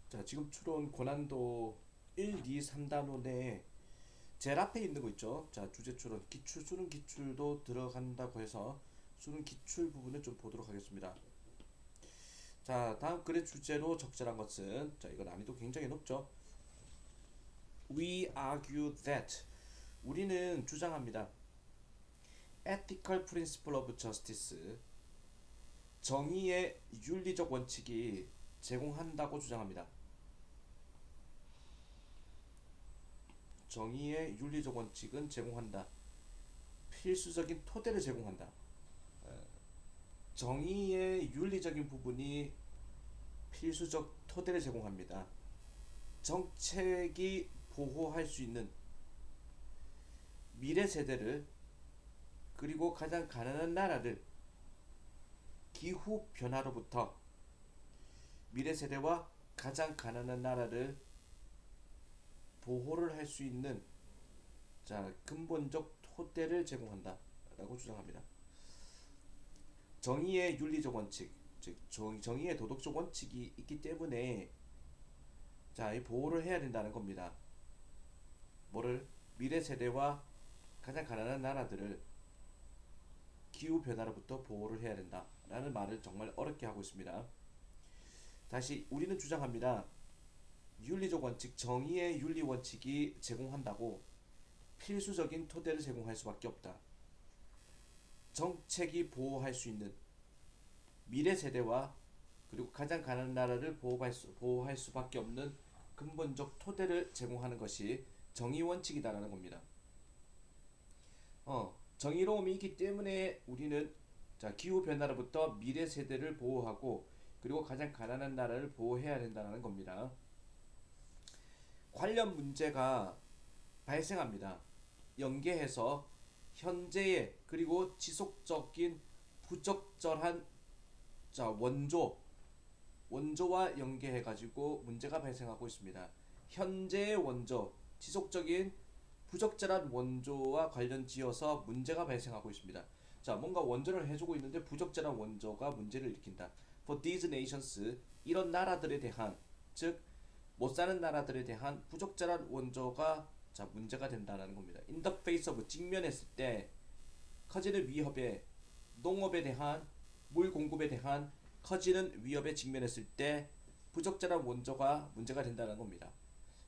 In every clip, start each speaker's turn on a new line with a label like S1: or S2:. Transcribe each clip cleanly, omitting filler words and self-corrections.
S1: 자, 지금 추론 고난도 1, 2, 3단원 내에 제일 앞에 있는 거 있죠. 자, 주제 추론, 기출, 수능 기출도 들어간다고 해서 수능 기출 부분을 좀 보도록 하겠습니다. 자, 다음 글의 주제로 적절한 것은, 자, 이거 난이도 굉장히 높죠. We argue that, 우리는 주장합니다. Ethical principle of justice, 정의의 윤리적 원칙이 제공한다고 주장합니다. 정의의 윤리적 원칙은 제공한다. 필수적인 토대를 제공한다. 정의의 윤리적인 부분이 필수적 토대를 제공합니다. 정책이 보호할 수 있는 미래 세대를, 그리고 가장 가난한 나라를 기후 변화로부터, 미래 세대와 가장 가난한 나라를 보호를 할 수 있는, 자, 근본적 토대를 제공한다라고 주장합니다. 정의의 윤리적 원칙, 즉 정의의 도덕적 원칙이 있기 때문에, 자, 이 보호를 해야 된다는 겁니다. 뭐를? 미래 세대와 가장 가난한 나라들을 기후 변화로부터 보호를 해야 된다라는 말을 정말 어렵게 하고 있습니다. 다시, 우리는 주장합니다. 윤리적 원칙, 정의의 윤리 원칙이 제공한다고 필수적인 토대를 제공할 수밖에 없다. 정책이 보호할 수 있는 미래 세대와 그리고 가장 가난한 나라를 보호할 수밖에 없는 근본적 토대를 제공하는 것이 정의 원칙이다라는 겁니다. 정의로움이 있기 때문에 우리는, 자, 기후 변화로부터 미래 세대를 보호하고 그리고 가장 가난한 나라를 보호해야 된다는 겁니다. 관련 문제가 발생합니다. 연계해서 현재의 그리고 지속적인 부적절한, 자, 원조와 연계해 가지고 문제가 발생하고 있습니다. 현재의 원조, 지속적인 부적절한 원조와 관련 지어서 문제가 발생하고 있습니다. 자, 뭔가 원조를 해주고 있는데 부적절한 원조가 문제를 일으킨다. For these nations, 이런 나라들에 대한, 즉 못 사는 나라들에 대한 부적절한 원조가, 자, 문제가 된다는 겁니다. In the face of, 직면했을 때 커지는 위협에, 농업에 대한, 물 공급에 대한 커지는 위협에 직면했을 때 부적절한 원조가 문제가 된다는 겁니다.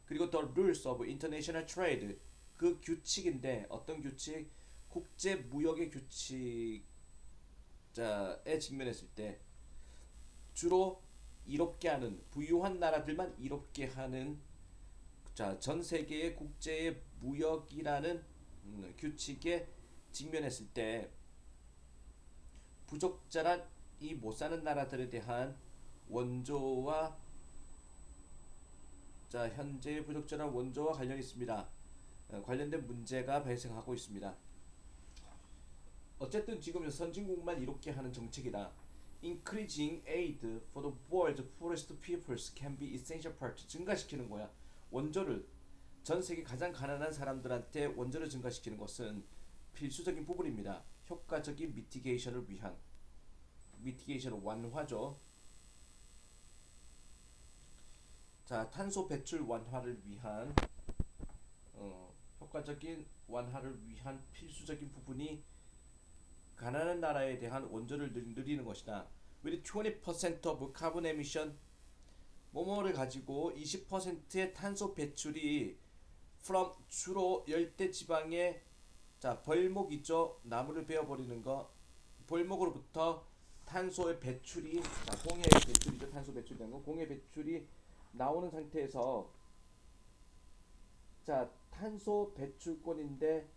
S1: 그리고 the rules of international trade, 그 규칙인데 어떤 규칙? 국제 무역의 규칙, 자에 직면했을 때 주로 이롭게 하는, 부유한 나라들만 이롭게 하는, 자, 전 세계의 국제의 무역이라는 규칙에 직면했을 때 부적절한 이 못 사는 나라들에 대한 원조와, 자, 현재의 부적절한 원조와 관련이 있습니다. 관련된 문제가 발생하고 있습니다. 어쨌든 지금 선진국만 이롭게 하는 정책이다. Increasing aid for the world's poorest peoples can be essential part. 증가시키는 거야. 원조를, 전 세계 가장 가난한 사람들한테 원조를 증가시키는 것은 필수적인 부분입니다. 효과적인 미티게이션을 위한, 미티게이션 완화죠. 자, 탄소 배출 완화를 위한, 효과적인 완화를 위한 필수적인 부분이 가난한 나라에 대한 원조를 늘리는 것이다. With 20% of carbon emission, 뭐뭐를 가지고 20%의 탄소 배출이 from, 주로 열대 지방의, 자, 벌목 있죠. 나무를 베어버리는 거, 벌목으로부터 탄소의 배출이, 자, 공해 배출이죠. 탄소 배출이라는 건 공해 배출이 나오는 상태에서, 자, 탄소 배출권인데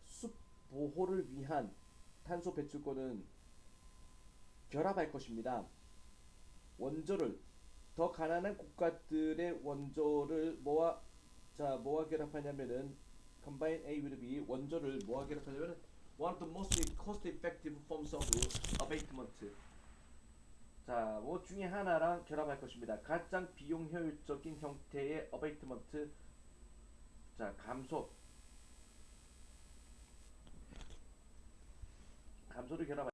S1: 숲 보호를 위한 탄소 배출권은 결합할 것입니다. 원조를, 더 가난한 국가들의 원조를 뭐와 결합하냐면은 combine A with B, 원조를 뭐와 결합하냐면은 one of the most cost effective forms of abatement, 자, 뭐 중에 하나랑 결합할 것입니다. 가장 비용 효율적인 형태의 abatement, 자, 감소를 결합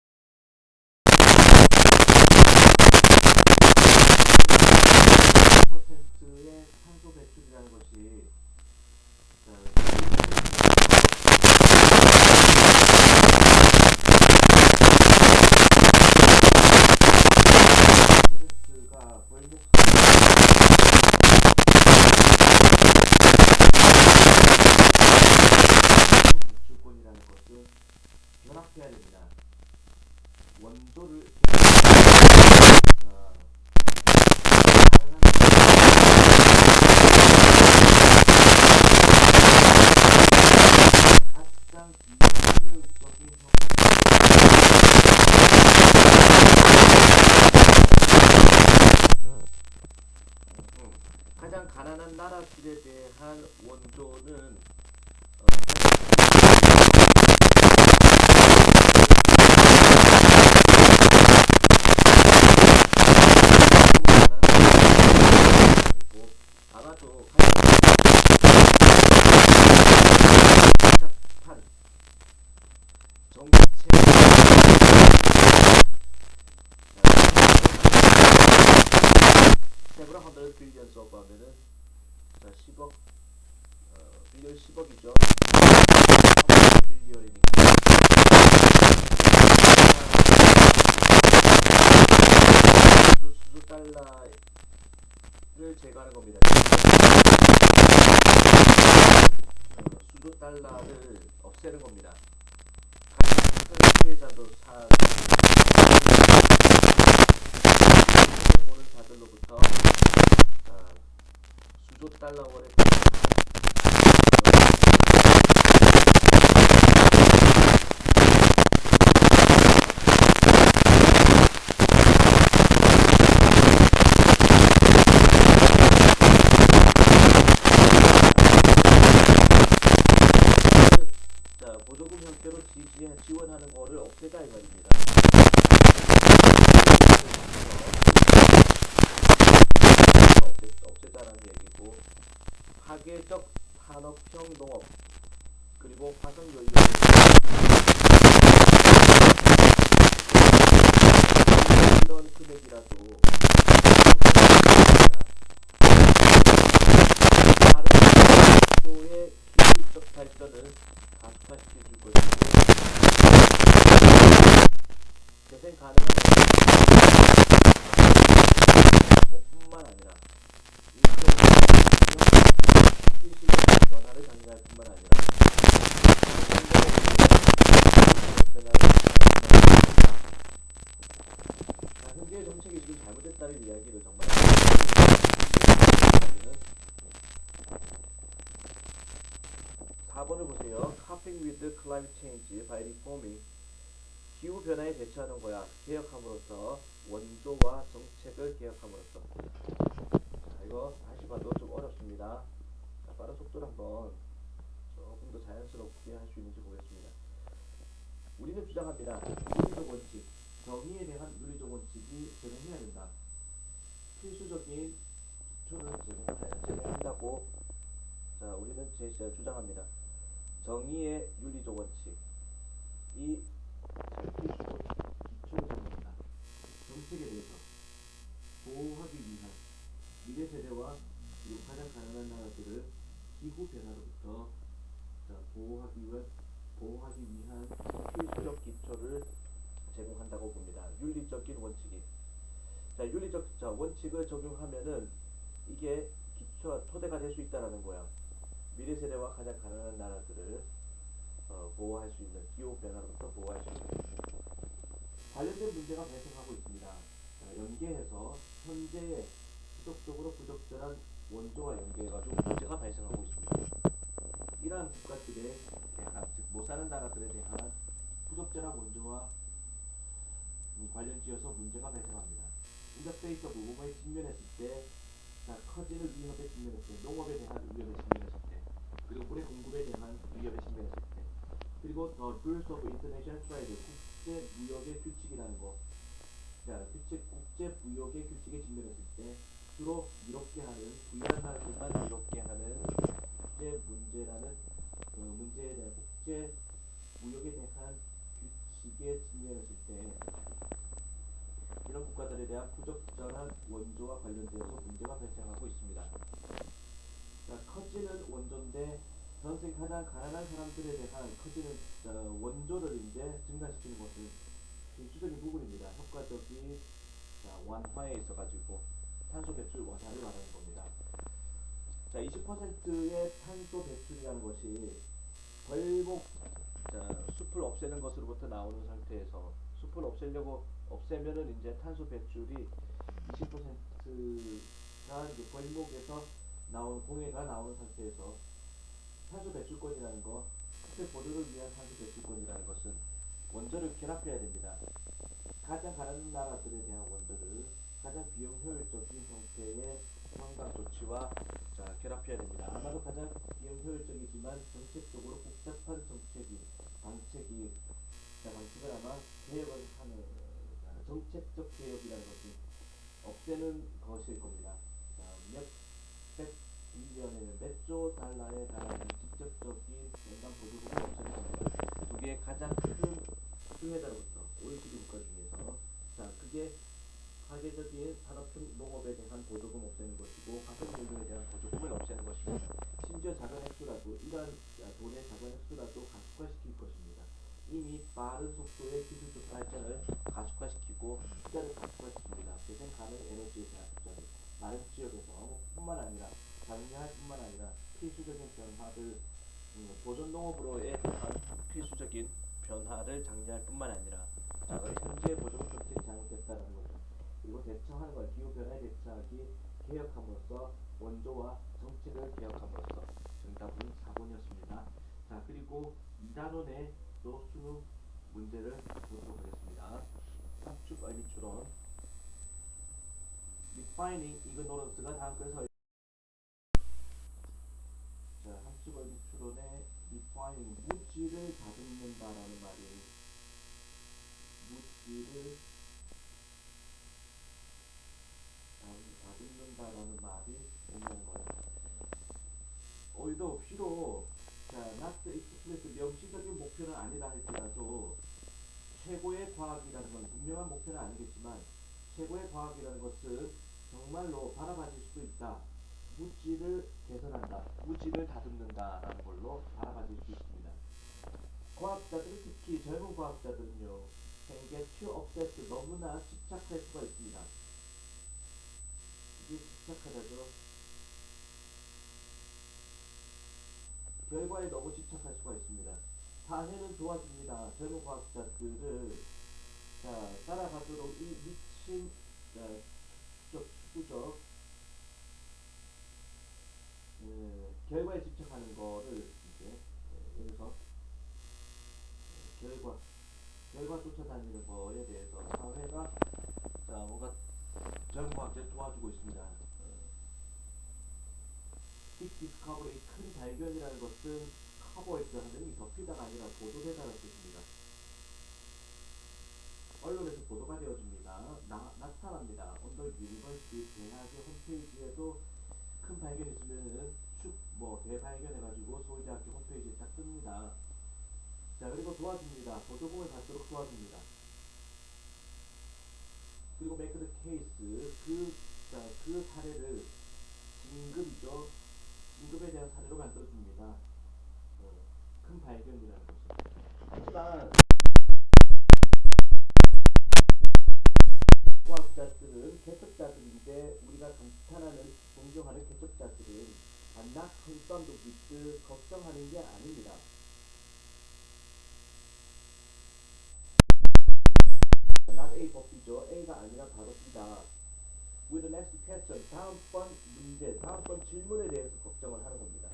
S1: 가난한 나라들에 대한 원조는 아마도 한 정책 several hundred billions of 하면은 자 10억 빌리언 10억이죠. 10빌리언이니까 수조 달러를 제거하는 겁니다. 수조 달러를 없애는 겁니다. 각 피해자도 보는 자들로부터 수조 달러원에 보조금 형태로 지원하는 거를 없애자 이 말입니다. 없애자라는 얘기고 파괴적 산업형 농업 그리고 화석연료 이런 금액이라도 다른 소의 기술적 발전을 가속화시켜줄 것이고 재생 가능한 뿐만 아니라 인쇄 변화를 장려할 뿐만 아니라 현재의 정책이 지금 잘못됐다는 이야기를 정말 4번을 보세요. Coping with climate change by reforming. 기후 변화에 대처하는 거야. 개혁함으로써 원조와 정책을 개혁함으로써. 자, 이거 다시 봐도 좀 어렵습니다. 자, 빠른 속도로 한번 조금 더 자연스럽게 할 수 있는지 보겠습니다. 우리는 주장합니다. 윤리적 원칙, 정의에 대한 윤리적 원칙이 제공해야 된다. 필수적인 기초를 제공한다고 자, 우리는 주장합니다. 정의의 윤리적 원칙 이 필수적 기초를 제공한다. 정책에 대해서 보호하기 위한 미래 세대와 그리고 가장 가난한 나라들을 기후 변화로부터 보호하기 위한 필수적 기초를 제공한다고 봅니다. 윤리적인 원칙이. 자, 윤리적 원칙을 적용하면은 이게 토대가 될 수 있다라는 거야. 미래 세대와 가장 가난한 나라들을 보호할 수 있는 기후 변화로부터 보호할 수 있는 관련된 문제가 발생하고 있습니다. 자, 연계해서 현재의 지속적으로 부적절한 원조와 연계해가지고 문제가 발생하고 있습니다. 이러한 국가들에 대한 즉 못 사는 나라들에 대한 부적절한 원조와 관련지어서 문제가 발생합니다. 인터페이스 모범에 직면했을 때 자, 커지는 위협에 직면했을 때, 농업에 대한 위협에 직면했을 때, 그리고 물의 공급에 대한 위협에 직면했을 때, 그리고 더 rules of international trade, 국제 무역의 규칙이라는 거, 자, 국제 무역의 규칙에 직면했을 때, 주로 이롭게 하는 부유한 나라들만 이롭게 하는 국제 문제라는 문제에 대한 국제 무역에 대한 규칙에 직면했을 때. 이런 국가들에 대한 부적절한 원조와 관련되어서 문제가 발생하고 있습니다. 자, 커지는 원조인데 전 세계 가장 가난한 사람들에 대한 커지는 원조를 이제 증가시키는 것은 필수적인 부분입니다. 효과적인 완화에 있어가지고 탄소 배출 완화를 말하는 겁니다. 자, 20%의 탄소 배출이라는 것이 벌목 숲을 없애는 것으로부터 나오는 상태에서 숲을 없애면은 이제 탄소 배출이 20%가 이제 벌목에서 나오는 공해가 나오는 상태에서 탄소 배출권이라는 거, 숲의 보존을 위한 탄소 배출권이라는 것은 원조를 결합해야 됩니다. 가장 가난한 나라들에 대한 원조를 가장 비용 효율적인 형태의 경감 조치와 결합해야 됩니다. 아마도 가장 비용효율적이지만 정책적으로 복잡한 정책이 방책이 방식을 아마 개혁을 하는 정책적 개혁이라는 것은 없애는 것일 겁니다. 몇백 빌리언에는 몇 조 달러에 달하는 직접적인 연간 보조금을 없애는 겁니다. 그게 가장 큰 수혜자로부터 OECD 국가 중에서 그게 파괴적인 산업형 농업에 대한 보조금 없애는 것이고 화석연료에 대한 보조금을 없애는 것입니다. 심지어 작은 액수라도 이러한 돈의 작은 액수라도 가속화시킬 것입니다. 이미 빠른 속도의 기술적 발전을 가속화시키고 투자를 가속화시킵니다. 재생 가능 에너지에 대한 투자를 많은 지역에서 뿐만 아니라 장려할 뿐만 아니라 필수적인 변화를 보존 농업으로의 필수적인 변화를 장려할 뿐만 아니라 현재 보조금 정책이 잘못됐다는 것을 그리고 대처하는 것, 기후변화에 대처하기 개혁함으로써 원조와 정책을 개혁함으로써 정답은 4번이었습니다. 자, 그리고 2단원의 또 수능 문제를 보도록 하겠습니다. 함축 의미 추론 Defining ignorance가 다음 것에서 함축 의미 추론의 Defining 무지를 다듬는다라는 말이 무지를 다듬는다라는 말이 있는 거예요. 오히려 비록 not explicit 명시적인 목표는 아니다 할지라도 최고의 과학이라는 건 분명한 목표는 아니겠지만 최고의 과학이라는 것은 정말로 바라봐질 수도 있다. 무지를 개선한다. 무지를 다듬는다라는 걸로 바라봐질 수 있습니다. 과학자들 특히 젊은 과학자들은요. can get too obsessed 너무나 집착할 수가 있습니다. 이게 집착하자죠. 결과에 너무 집착할 수가 있습니다. 사회는 도와줍니다. 젊은 과학자들을 따라가도록 이 미친 추구적 결과에 집착하는 거를 이제 여기서 결과 쫓아다니는 거에 대해서 사회가 뭔가 젊은 과학자를 도와주고 있습니다. 빅 디스커버리 큰 발견이라는 것은 커버했다 하는 덮이다가 아니라 보도되다는 뜻입니다. 언론에서 보도가 되어집니다. 나타납니다. 언더 유니버시티 대학의 홈페이지에도 큰 발견이 있으면은 대발견해가지고 서울대학교 홈페이지에 딱 뜹니다. 그리고 도와줍니다. 보조금을 받도록 도와줍니다. 그리고 make the case 그 사례를 진급이죠. 진급에 대한 사례로 만들어줍니다. 큰 발견이라는 것은. 하지만 과학자들은 개척자들인데 우리가 감탄하는 존경하는 개척자들은 not concerned with 걱정하는 게 아닙니다. not A 법이죠. A가 아니라 바로 B다. with the next question 다음번 문제, 다음번 질문에 대해서 걱정을 하는 겁니다.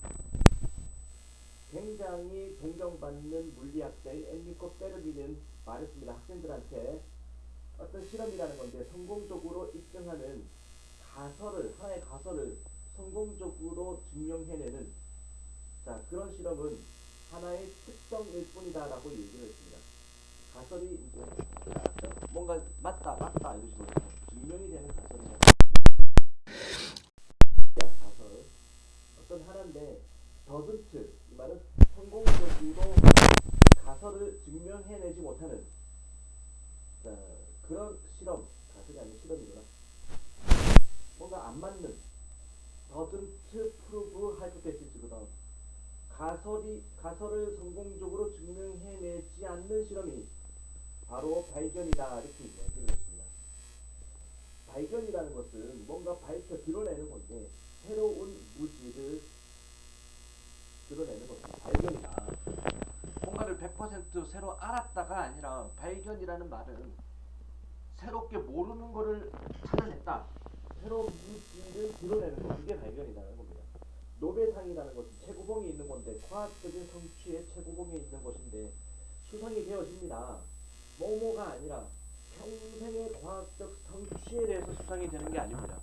S1: 굉장히 존경받는 물리학자인 엔리코 페르기는 말했습니다. 학생들한테 어떤 실험이라는 건데 성공적으로 입증하는 하나의 가설을 성공적으로 증명해내는 그런 실험은 하나의 특성일 뿐이다라고 얘기를 했습니다. 가설이 이제 뭔가 맞다 이런 식으로 증명이 되는 가설이다. 가설 어떤 하나인데 doesn't 이 말은 성공적으로 가설을 증명해내지 못하는 그런 실험, 가설이 아닌 실험이구나. 뭔가 안 맞는 doesn't prove hypothesis거든. 가설을 성공적으로 증명해내지 않는 실험이 바로 발견이다 이렇게 얘기를 했습니다. 발견이라는 것은 뭔가 밝혀 드러내는 건데 새로운 무지를 드러내는 것이 발견이다. 뭔가를 100% 새로 알았다가 아니라 발견이라는 말은 새롭게 모르는 것을 찾아냈다. 새로운 무지를 드러내는 것, 그게 발견이라는 겁니다. 노벨상이라는 것은 최고봉이 있는 건데 과학적인 성취의 최고봉에 있는 것인데 수상이 되어집니다. 뭐뭐가 아니라 평생의 과학적 성취에 대해서 수상이 되는 게 아닙니다.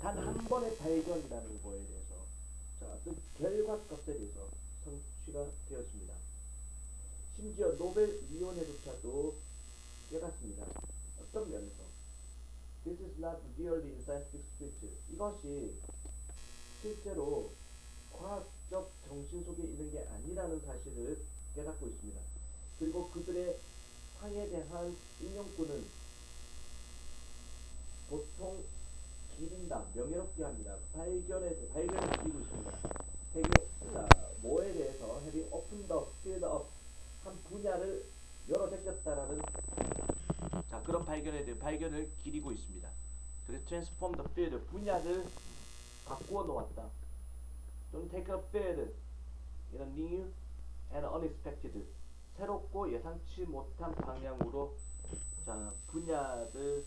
S2: 단 한 번의 발견이라는 거에 대해서 어떤 결과값에 대해서 성취가 되었습니다. 심지어 노벨위원회조차도 깨닫습니다. 어떤 면에서 This is not really the scientific spirit. 이것이 실제로 과학적 정신 속에 있는 게 아니라는 사실을 깨닫고 있습니다. 그리고 그들의 상에 대한 인용권은 보통 기린다, 명예롭게 합니다. 발견을 드리고 있습니다. 뭐에 대해서 having opened the field up 한 분야를 열어 제꼈다라는 그런 발견을 기리고 있습니다. 그래서 transform the field 분야를 바꾸어 놓았다. 또는 take a field in a new and unexpected 새롭고 예상치 못한 방향으로 분야를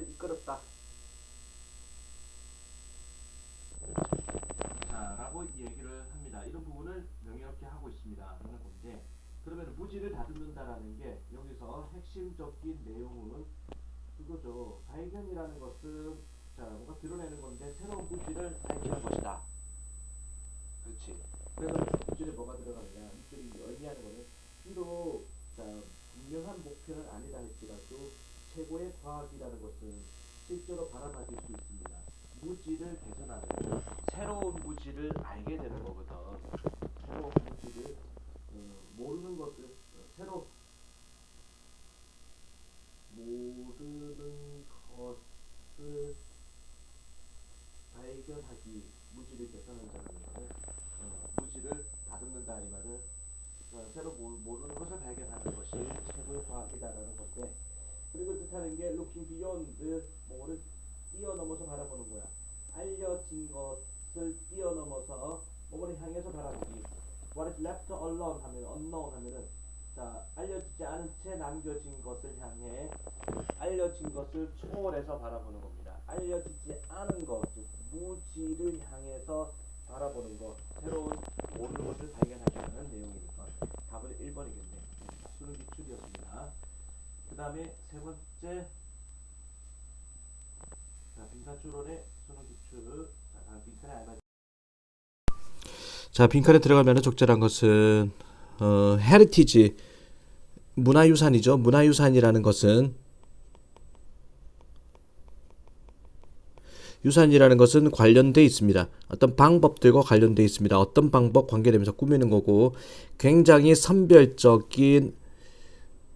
S2: 이끌었다. 라고 얘기를 합니다. 이런 부분을 명예롭게 하고 있습니다. 라는 건데, 그러면 무지를 다듬는다라는 게 여기서 핵심적인 내용은 그거죠. 발견이라는 것은 뭔가 드러내는 건데 새로운 무지를 밝히는 것이다. 그렇지. 그래서 무지에 뭐가 들어가느냐? 이쪽이 의미하는 거는 비록 분명한 목표는 아니다 할지라도 최고의 과학이라는 것은 실제로 바라봐질 수 있습니다. 무지를 개선하는 새로운 무지를 알게 되는 거거든. 새로운 무지를 모르는 것을 새로 모르는 것을 발견하기 무지를 개선한다는 것은 무지를 다듬는다 이 말은 새로 모르는 것을 발견하는 것이 최고의 과학이다라는 건데, 그리고 뜻하는 게 looking beyond 뭐를 뛰어넘어서 바라보는 거야. 알려진 것을 뛰어넘어서 뭐를 향해서 바라보기. What is left alone 하면 unknown 하면은 알려지지 않은 채 남겨진 것을 향해 알려진 것을 초월해서 바라보는 겁니다. 알려지지 않은 것, 즉 무지를 향해서 바라보는 것, 새로운 모르는 것을 발견하기 위한 내용이니까 답은 1번이겠네. 수능 기출이었습니다. 그 다음에 세 번째 빈칸 추론의 수능 기출. 빈칸에 알맞은
S1: 빈칸에 들어가면 적절한 것은 헤리티지 문화유산이죠. 문화유산이라는 것은 관련돼 있습니다. 어떤 방법들과 관련돼 있습니다. 어떤 방법 관계되면서 꾸미는 거고, 굉장히 선별적인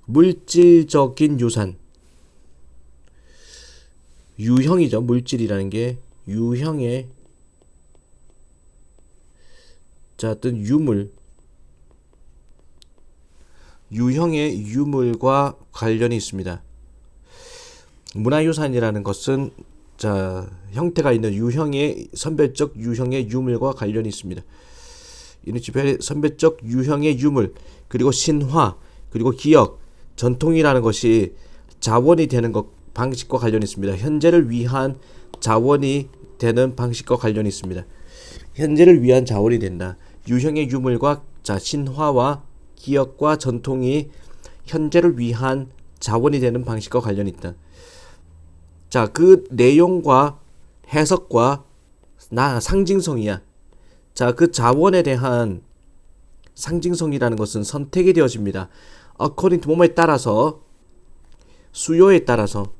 S1: 물질적인 유산, 유형이죠. 물질이라는 게 유형의 어떤 유형의 유물과 관련이 있습니다. 문화유산이라는 것은 형태가 있는 유형의 선별적 유형의 유물과 관련이 있습니다. 이는 지표의 선별적 유형의 유물, 그리고 신화, 그리고 기억, 전통이라는 것이 자원이 되는 것 방식과 관련이 있습니다. 현재를 위한 자원이 되는 방식과 관련이 있습니다. 현재를 위한 자원이 된다. 유형의 유물과 신화와 기억과 전통이 현재를 위한 자원이 되는 방식과 관련이 있다. 그 내용과 해석과 상징성이야. 그 자원에 대한 상징성이라는 것은 선택이 되어집니다. according to 뭐뭐에 따라서, 수요에 따라서,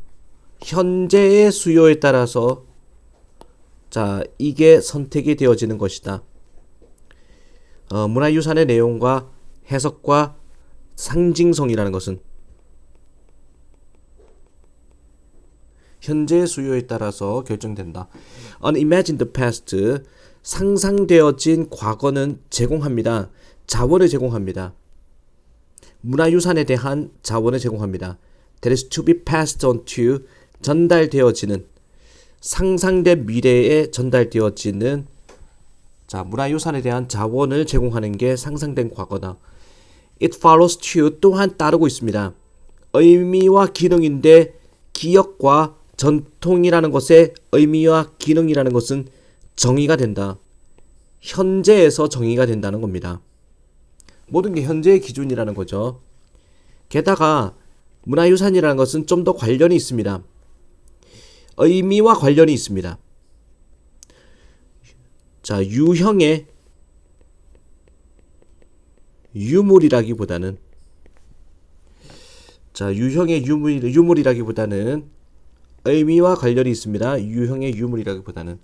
S1: 현재의 수요에 따라서 이게 선택이 되어지는 것이다. 문화유산의 내용과 해석과 상징성이라는 것은 현재의 수요에 따라서 결정된다. unimagined past, 상상되어진 과거는 제공합니다. 자원을 제공합니다. 문화유산에 대한 자원을 제공합니다. That is to be passed on to, 전달되어지는, 상상된 미래에 전달되어지는 문화유산에 대한 자원을 제공하는 게 상상된 과거다. It follows to, 또한 따르고 있습니다. 의미와 기능인데 기억과 전통이라는 것의 의미와 기능이라는 것은 정의가 된다. 현재에서 정의가 된다는 겁니다. 모든 게 현재의 기준이라는 거죠. 게다가 문화유산이라는 것은 좀 더 관련이 있습니다. 의미와 관련이 있습니다. 자, 유형의 유물이라기보다는 유물이라기보다는 의미와 관련이 있습니다. 유형의 유물이라기보다는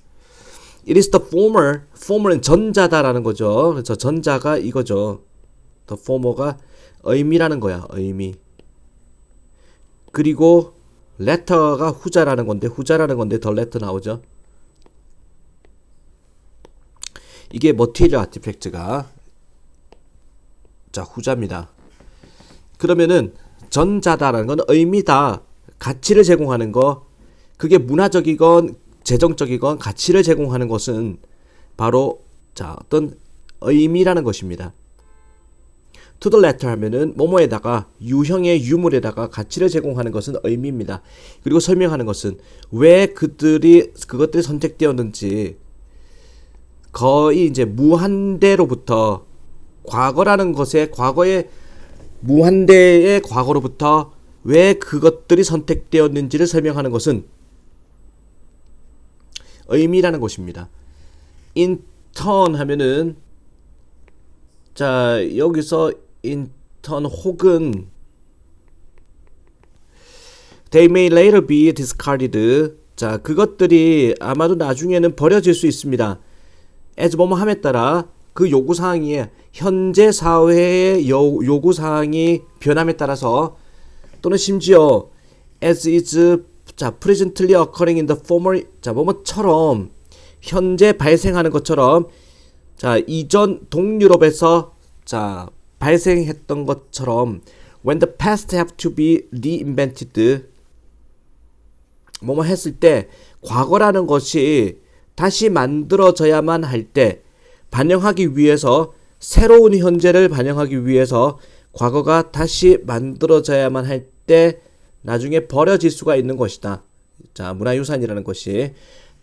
S1: It is the former. former는 전자다라는 거죠. 그래서 전자가 이거죠. the former가 의미라는 거야. 의미. 그리고 letter가 후자라는 건데 the letter 나오죠. 이게 material artifact가 자, 후자입니다. 그러면은 전자다라는 건 의미다. 가치를 제공하는 거. 그게 문화적이건 재정적이건 가치를 제공하는 것은 바로 자, 어떤 의미라는 것입니다. to the letter 하면은 뭐뭐에다가 유형의 유물에다가 가치를 제공하는 것은 의미입니다. 그리고 설명하는 것은 왜 그것들이 선택되었는지 거의 이제 무한대로부터 과거라는 것에 과거의 무한대의 과거로부터 왜 그것들이 선택되었는지를 설명하는 것은 의미라는 것입니다. in turn 하면은 자, 여기서 in turn 혹은 they may later be discarded. 자, 그것들이 아마도 나중에는 버려질 수 있습니다. as 뭐뭐함에 따라 그 요구사항이 현재 사회의 요구사항이 변함에 따라서 또는 심지어 as is 자, presently occurring in the former 자, 뭐뭐처럼 현재 발생하는 것처럼 자, 이전 동유럽에서 자, 발생했던 것처럼 when the past have to be reinvented 뭐뭐 했을 때 과거라는 것이 다시 만들어져야만 할 때 반영하기 위해서 새로운 현재를 반영하기 위해서 과거가 다시 만들어져야만 할 때 나중에 버려질 수가 있는 것이다. 자, 문화유산이라는 것이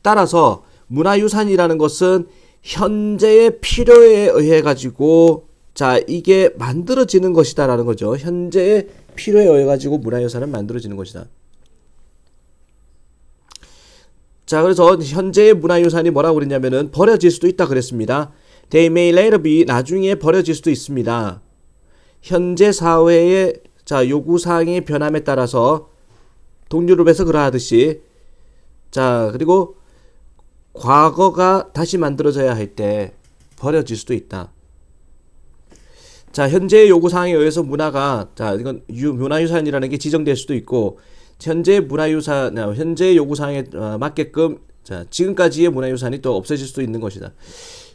S1: 따라서 문화유산이라는 것은 현재의 필요에 의해 가지고 자, 이게 만들어지는 것이다라는 거죠. 현재의 필요에 의해 가지고 문화유산은 만들어지는 것이다. 자, 그래서 현재의 문화유산이 뭐라고 그랬냐면은 버려질 수도 있다 그랬습니다. They may later be 나중에 버려질 수도 있습니다. 현재 사회의 자, 요구사항의 변함에 따라서 동유럽에서 그러하듯이 자, 그리고 과거가 다시 만들어져야 할 때 버려질 수도 있다. 자, 현재의 요구사항에 의해서 문화가 자, 이건 문화유산이라는 게 지정될 수도 있고 현재 문화유산, 현재의 요구사항에 맞게끔 자, 지금까지의 문화유산이 또 없어질 수도 있는 것이다.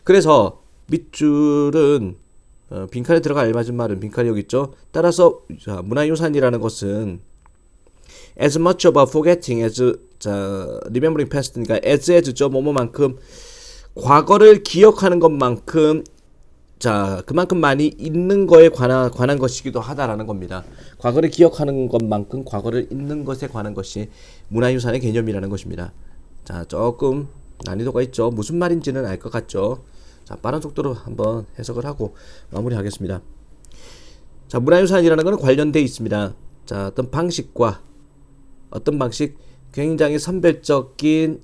S1: 그래서 밑줄은 빈칸에 들어가 알맞은 말은 빈칸이 여기 있죠. 따라서 자, 문화유산이라는 것은 as much about forgetting as 자, remembering past 그러니까 as죠. 뭐뭐만큼 과거를 기억하는 것만큼 자, 그만큼 많이 있는 거에 관한 것이기도 하다라는 겁니다. 과거를 기억하는 것만큼 과거를 잊는 것에 관한 것이 문화유산의 개념이라는 것입니다. 자, 조금 난이도가 있죠. 무슨 말인지는 알 것 같죠. 자, 빠른 속도로 한번 해석을 하고 마무리하겠습니다. 자, 문화유산이라는 것은 관련되어 있습니다. 자, 어떤 방식 굉장히 선별적인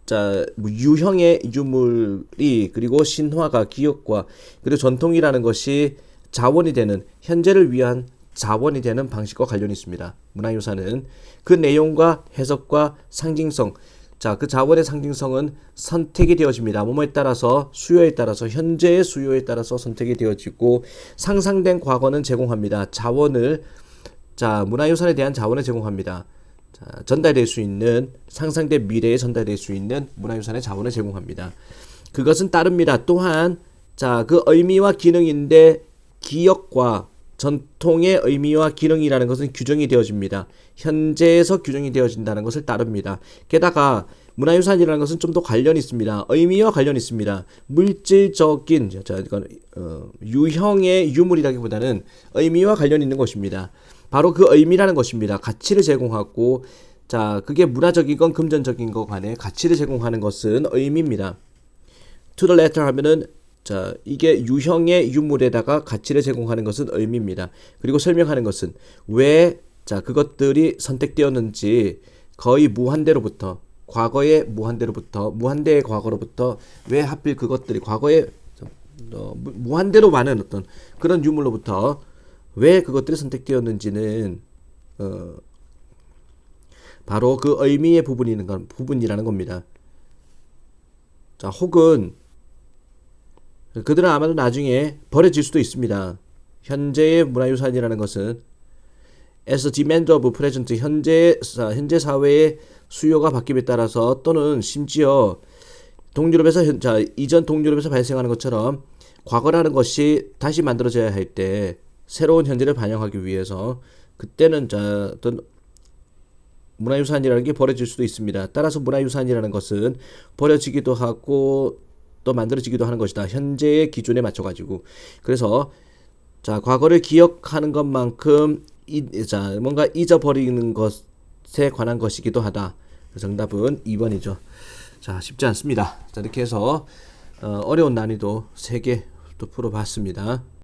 S1: 자, 유형의 유물이 그리고 신화가 기억과 그리고 전통이라는 것이 자원이 되는 현재를 위한 자원이 되는 방식과 관련이 있습니다. 문화유산은 그 내용과 해석과 상징성 자, 그 자원의 상징성은 선택이 되어집니다. 뭐뭐에 따라서 수요에 따라서 현재의 수요에 따라서 선택이 되어지고 상상된 과거는 제공합니다. 자원을 자, 문화유산에 대한 자원을 제공합니다. 자, 전달될 수 있는 상상된 미래에 전달될 수 있는 문화유산의 자원을 제공합니다. 그것은 따릅니다. 또한 자, 그 의미와 기능인데 기억과 전통의 의미와 기능이라는 것은 규정이 되어집니다. 현재에서 규정이 되어진다는 것을 따릅니다. 게다가 문화유산이라는 것은 좀 더 관련이 있습니다. 의미와 관련이 있습니다. 물질적인 자, 이건 유형의 유물이라기보다는 의미와 관련이 있는 것입니다. 바로 그 의미라는 것입니다. 가치를 제공하고 자, 그게 문화적이건 금전적인 것 간에 가치를 제공하는 것은 의미입니다. To the letter 하면은 자, 이게 유형의 유물에다가 가치를 제공하는 것은 의미입니다. 그리고 설명하는 것은 왜, 자, 그것들이 선택되었는지 거의 무한대로부터, 과거의 무한대로부터, 무한대의 과거로부터 왜 하필 그것들이 과거에 무한대로 많은 어떤 그런 유물로부터 왜 그것들이 선택되었는지는 바로 그 의미의 부분이라는 겁니다. 자, 혹은 그들은 아마도 나중에 버려질 수도 있습니다. 현재의 문화유산이라는 것은 as demand of present 현재 사회의 수요가 바뀜에 따라서 또는 심지어 동유럽에서 이전 동유럽에서 발생하는 것처럼 과거라는 것이 다시 만들어져야 할 때 새로운 현재를 반영하기 위해서 그때는 어떤 문화유산이라는 게 버려질 수도 있습니다. 따라서 문화유산이라는 것은 버려지기도 하고 또 만들어지기도 하는 것이다. 현재의 기준에 맞춰가지고. 그래서 자, 과거를 기억하는 것만큼 뭔가 잊어버리는 것에 관한 것이기도 하다. 정답은 2번이죠. 자, 쉽지 않습니다. 자, 이렇게 해서 어려운 난이도 3개 또 풀어봤습니다.